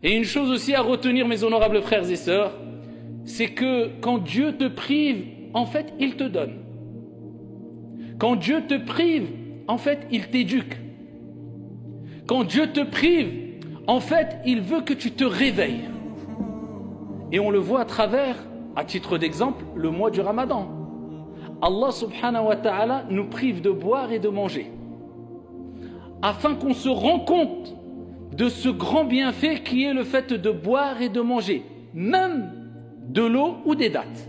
Et une chose aussi à retenir, mes honorables frères et sœurs, c'est que quand Dieu te prive, en fait, il te donne. Quand Dieu te prive, en fait, il t'éduque. Quand Dieu te prive, en fait, il veut que tu te réveilles. Et on le voit à travers, à titre d'exemple, le mois du Ramadan. Allah subhanahu wa ta'ala nous prive de boire et de manger, afin qu'on se rende compte de ce grand bienfait qui est le fait de boire et de manger, même de l'eau ou des dattes.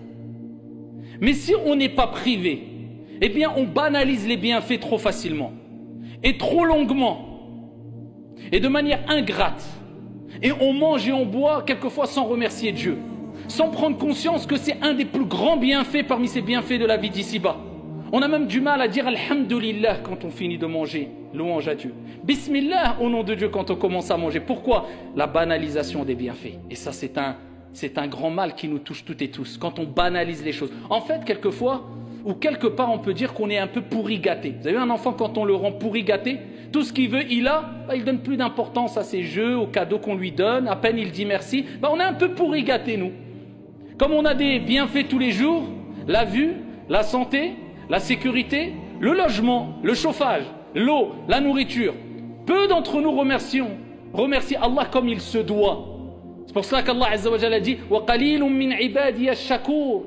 Mais si on n'est pas privé, eh bien on banalise les bienfaits trop facilement, et trop longuement, et de manière ingrate. Et on mange et on boit quelquefois sans remercier Dieu, sans prendre conscience que c'est un des plus grands bienfaits parmi ces bienfaits de la vie d'ici-bas. On a même du mal à dire Alhamdulillah quand on finit de manger, louange à Dieu. Bismillah au nom de Dieu quand on commence à manger. Pourquoi? La banalisation des bienfaits. Et ça c'est un grand mal qui nous touche toutes et tous, quand on banalise les choses. En fait, quelquefois, ou quelque part on peut dire qu'on est un peu pourri gâté. Vous avez un enfant, quand on le rend pourri gâté, tout ce qu'il veut, il donne plus d'importance à ses jeux, aux cadeaux qu'on lui donne, à peine il dit merci. On est un peu pourri gâté, nous. Comme on a des bienfaits tous les jours, la vue, la santé, la sécurité, le logement, le chauffage, l'eau, la nourriture. Peu d'entre nous remercient Allah comme il se doit. C'est pour cela qu'Allah Azza wa Jalla a dit وَقَلِيلٌ مِّنْ عِبَادِيَ الشَّكُورِ.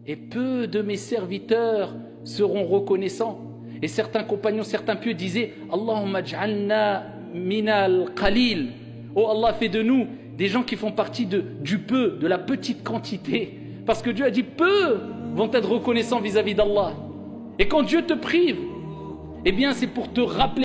Et peu de mes serviteurs seront reconnaissants. Et certains compagnons, certains pieux disaient Allahumma j'alna minal qalil. Oh Allah, fais de nous des gens qui font partie du peu, de la petite quantité. Parce que Dieu a dit peu vont être reconnaissants vis-à-vis d'Allah. Et quand Dieu te prive, eh bien c'est pour te rappeler